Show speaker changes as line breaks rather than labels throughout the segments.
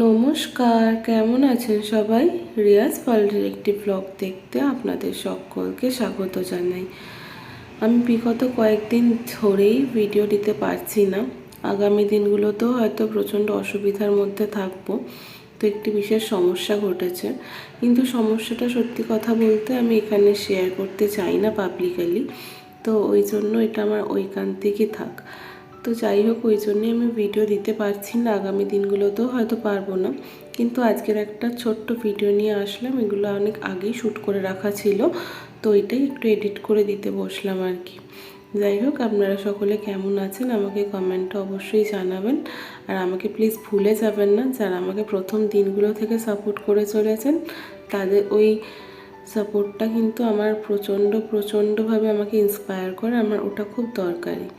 নমস্কার, কেমন আছেন সবাই? রিয়াজ ওয়ার্ল্ডের একটি ব্লগ দেখতে আপনাদের সকলকে স্বাগত জানাই। আমি বিগত কয়েকদিন ধরেই ভিডিও দিতে পারছি না। আগামী দিনগুলোতেও হয়তো প্রচণ্ড অসুবিধার মধ্যে থাকবো। তো একটি বিশেষ সমস্যা ঘটেছে, কিন্তু সমস্যাটা সত্যি কথা বলতে আমি এখানে শেয়ার করতে চাই না পাবলিকালি। তো ওই জন্য এটা আমার ঐকান্তিকই থাক। তো যাই হোক, ওই জন্যই আমি ভিডিও দিতে পারছি না, আগামী দিনগুলোতেও হয়তো পারবো না। কিন্তু আজকের একটা ছোট্ট ভিডিও নিয়ে আসলাম। এগুলো অনেক আগেই শ্যুট করে রাখা ছিল, তো এটাই একটু এডিট করে দিতে বসলাম আর কি। যাই হোক, আপনারা সকলে কেমন আছেন আমাকে কমেন্টে অবশ্যই জানাবেন। আর আমাকে প্লিজ ভুলে যাবেন না, যারা আমাকে প্রথম দিনগুলো থেকে সাপোর্ট করে চলেছেন তাদের ওই সাপোর্টটা কিন্তু আমার প্রচণ্ডভাবে আমাকে ইন্সপায়ার করে। আমার ওটা খুব দরকারি।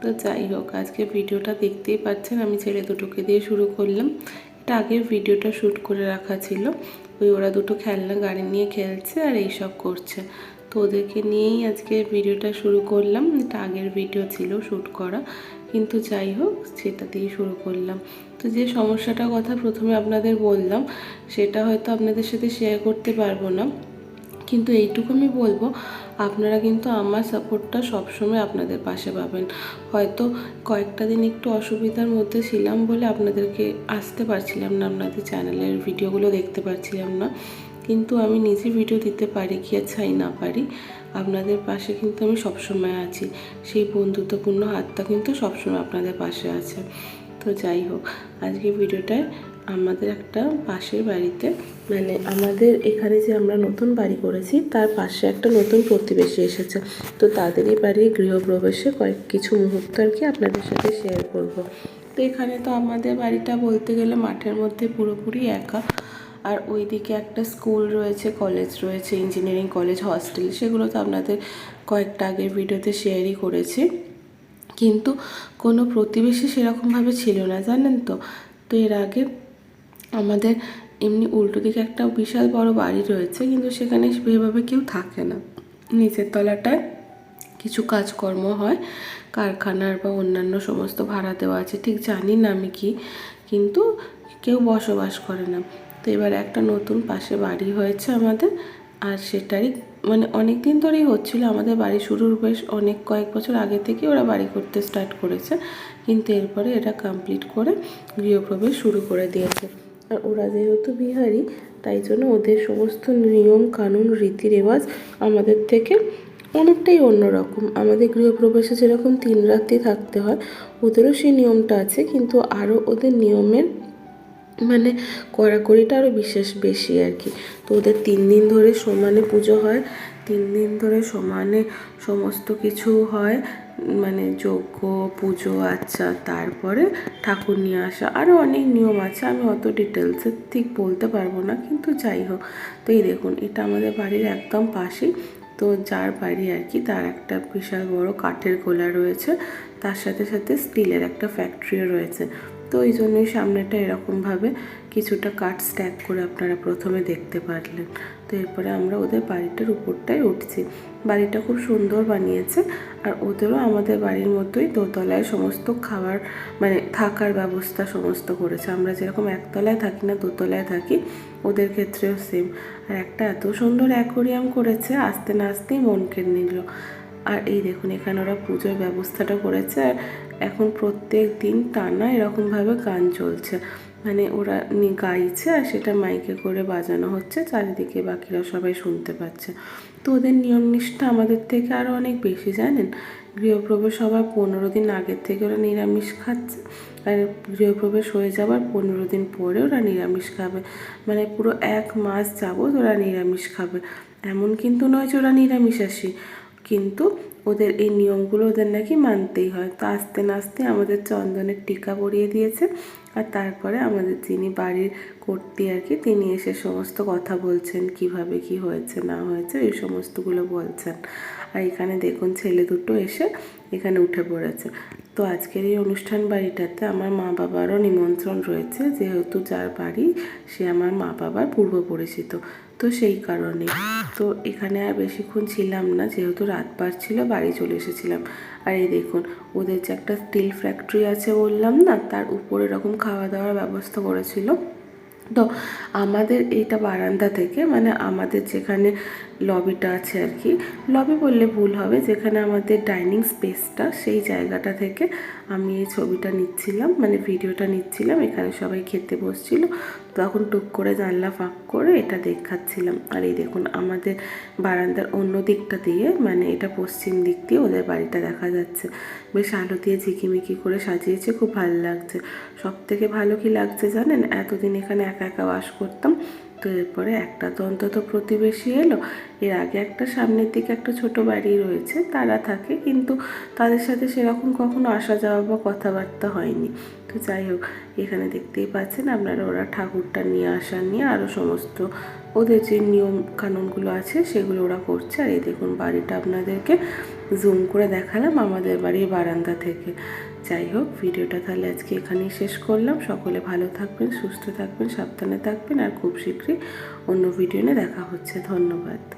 তো যাই হোক, আজকে ভিডিওটা দেখতেই পাচ্ছেন আমি ছেলে দুটোকে দিয়ে শুরু করলাম। এটা আগের ভিডিওটা শ্যুট করে রাখা ছিল। ওরা দুটো খেলনা গাড়ি নিয়ে খেলছে আর এইসব করছে, তো ওদেরকে নিয়েই আজকে ভিডিওটা শুরু করলাম। এটা আগের ভিডিও ছিল শ্যুট করা, কিন্তু যাই হোক সেটা দিয়ে শুরু করলাম। তো যে সমস্যাটার কথা প্রথমে আপনাদের বললাম, সেটা হয়তো আপনাদের সাথে শেয়ার করতে পারবো না, কিন্তু এইটুকু আমি বলবো, আপনারা কিন্তু আমার সাপোর্টটা সবসময় আপনাদের পাশে পাবেন। হয়তো কয়েকটা দিন একটু অসুবিধার মধ্যে ছিলাম বলে আপনাদেরকে আসতে পারছিলাম না, আপনাদের চ্যানেলের ভিডিওগুলো দেখতে পারছিলাম না, কিন্তু আমি নিজে ভিডিও দিতে পারি কি আর চাই না পারি, আপনাদের পাশে কিন্তু আমি সবসময় আছি। সেই বন্ধুত্বপূর্ণ হাতটা কিন্তু সবসময় আপনাদের পাশে আছে। তো যাই হোক, আজকে ভিডিওটায় আমাদের একটা পাশের বাড়িতে, মানে আমাদের এখানে যে আমরা নতুন বাড়ি করেছি তার পাশে একটা নতুন প্রতিবেশী এসেছে। তো তাদেরই বাড়ির গৃহপ্রবেশে কিছু মুহূর্ত আর কি আপনাদের সাথে শেয়ার করব। তো এখানে তো আমাদের বাড়িটা বলতে গেলে মাঠের মধ্যে পুরোপুরি একা। আর ওইদিকে একটা স্কুল রয়েছে, কলেজ রয়েছে, ইঞ্জিনিয়ারিং কলেজ, হস্টেল, সেগুলো তো আপনাদের কয়েকটা আগের ভিডিওতে শেয়ারই করেছি। কিন্তু কোনো প্রতিবেশী সেরকমভাবে ছিল না, জানেন তো। তো এর আগে আমাদের এমনি উল্টো দিকে একটা বিশাল বড় বাড়ি রয়েছে, কিন্তু সেখানে সেভাবে কেউ থাকে না। নিচের তলাটায় কিছু কাজকর্ম হয়, কারখানার বা অন্যান্য সমস্ত ভাড়া দেওয়া আছে, ঠিক জানি না আমি কি, কিন্তু কেউ বসবাস করে না। তো এবার একটা নতুন পাশে বাড়ি হয়েছে আমাদের, আর সেটারই মানে অনেক দিন ধরেই হচ্ছিলো। আমাদের বাড়ি শুরুর বেশ কয়েক বছর আগে থেকে ওরা বাড়ি করতে স্টার্ট করেছে, কিন্তু এরপরে এটা কমপ্লিট করে গৃহপ্রবেশ শুরু করে দিয়েছে। আর ওরা যেহেতু বিহারি, তাই জন্য ওদের সমস্ত নিয়ম কানুন রীতি রেওয়াজ আমাদের থেকে অনেকটাই অন্যরকম। আমাদের গৃহপ্রবেশে যেরকম 3 রাত্রি থাকতে হয়, ওদেরও সেই নিয়মটা আছে, কিন্তু আরও ওদের নিয়মের মানে কড়াকড়িটা আরও বেশি আর কি। তো ওদের 3 দিন ধরে সমানে পুজো হয়, 3 দিন ধরে সমানে সমস্ত কিছু হয়, মানে যজ্ঞ পুজো, আচ্ছা, তারপরে ঠাকুর নিয়ে আসা, আরও অনেক নিয়ম আছে। আমি অত ডিটেলসে ঠিক বলতে পারবো না, কিন্তু যাই হোক। তো এই দেখুন, এটা আমাদের বাড়ির একদম পাশেই। তো যার বাড়ি আর কি, তার একটা বিশাল বড় কাঠের গোলা রয়েছে, তার সাথে সাথে স্টিলের একটা ফ্যাক্টরিও রয়েছে। তো ওই জন্যই সামনেটা এরকমভাবে কিছুটা কাঠ স্ট্যাক করে আপনারা প্রথমে দেখতে পারলেন। তো এরপরে আমরা ওদের বাড়িটার উপরটায় উঠছি। বাড়িটা খুব সুন্দর বানিয়েছে, আর ওদেরও আমাদের বাড়ির মতোই দোতলায় সমস্ত খাবার মানে থাকার ব্যবস্থা সমস্ত করেছে। আমরা যেরকম একতলায় থাকি না, দোতলায় থাকি, ওদের ক্ষেত্রেও সেম। আর একটা এত সুন্দর অ্যাকোরিয়াম করেছে, আসতে না আসতেই মন কেড়ে নিল। আর এই দেখুন, এখানে ওরা পুজোর ব্যবস্থাটা করেছে, আর এখন প্রত্যেক দিন টানা এরকমভাবে গান চলছে, মানে ওরা গাইছে আর সেটা মাইকে করে বাজানো হচ্ছে, চারিদিকে বাকিরা সবাই শুনতে পাচ্ছে। তো ওদের নিয়ম নিষ্ঠা আমাদের থেকে আরও অনেক বেশি, জানেন। গৃহপ্রবেশ হওয়ার 15 দিন আগের থেকে ওরা নিরামিষ খাচ্ছে, আর গৃহপ্রবেশ হয়ে যাওয়ার 15 দিন পরে ওরা নিরামিষ খাবে। মানে পুরো 1 মাস যাবৎ ওরা নিরামিষ খাবে। এমন কিন্তু নয় যে ওরা নিরামিষাশী, কিন্তু ওদের এই নিয়মগুলো ওদের নাকি মানতেই হয়। তো আস্তে না আস্তে আমাদের চন্দনের টিকা পরিয়ে দিয়েছে, আর তারপরে আমাদের যিনি বাড়ির কর্ত্রী আর কি, তিনি এসে সমস্ত কথা বলছেন, কিভাবে কি হয়েছে না হয়েছে এই সমস্তগুলো বলছেন। আর এখানে দেখুন, ছেলে দুটো এসে এখানে উঠে পড়েছে। তো আজকের এই অনুষ্ঠান বাড়িটাতে আমার মা বাবারও নিমন্ত্রণ রয়েছে, যেহেতু যার বাড়ি সে আমার মা বাবার পূর্ব পরিচিত, তো সেই কারণে। তো এখানে আর বেশিক্ষণ ছিলাম না, যেহেতু রাত বাড়ছিল বাড়ি চলে এসেছিলাম। আর এই দেখুন, ওদের যে একটা স্টিল ফ্যাক্টরি আছে বললাম না, তার উপরে এরকম খাওয়া দাওয়ার ব্যবস্থা করেছিল। তো আমাদের এইটা বারান্দা থেকে, মানে আমাদের যেখানে লবিটা আছে আর কি, লবি বললে ভুল হবে, যেখানে আমাদের ডাইনিং স্পেসটা, সেই জায়গাটা থেকে আমি এই ছবিটা নিচ্ছিলাম, মানে ভিডিওটা নিচ্ছিলাম। এখানে সবাই খেতে বসছিল, তখন টুক করে জানলা ফাঁক করে এটা দেখাচ্ছিলাম। আর এই দেখুন আমাদের বারান্দার অন্য দিকটা দিয়ে, মানে এটা পশ্চিম দিক দিয়ে ওদের বাড়িটা দেখা যাচ্ছে। বেশ আলো দিয়ে ঝিকিমিকি করে সাজিয়েছে, খুব ভালো লাগছে। সব থেকে ভালো কি লাগছে জানেন, এতদিন এখানে একা একা বাস করতাম, তো এরপরে একটা তো অন্তত প্রতিবেশী এলো। এর আগে একটা সামনের দিকে একটা ছোট বাড়ি রয়েছে, তারা থাকে, কিন্তু তাদের সাথে সেরকম কখনো আসা যাওয়া বা কথাবার্তা হয়নি। তো যাই হোক, এখানে দেখতেই পাচ্ছেন আপনারা, ওরা ঠাকুরটা নিয়ে আসা নিয়ে আরও সমস্ত ওদের যে নিয়ম কানুনগুলো আছে সেগুলো ওরা করছে। আর এই দেখুন বাড়িটা আপনাদেরকে জুম করে দেখালাম আমাদের বাড়ির বারান্দা থেকে। যাই হোক, ভিডিওটা তাহলে আজকে এখানেই শেষ করলাম। সকলে ভালো থাকবেন, সুস্থ থাকবেন, সাবধানে থাকবেন, আর খুব শীঘ্রই অন্য ভিডিও নিয়ে দেখা হচ্ছে। ধন্যবাদ।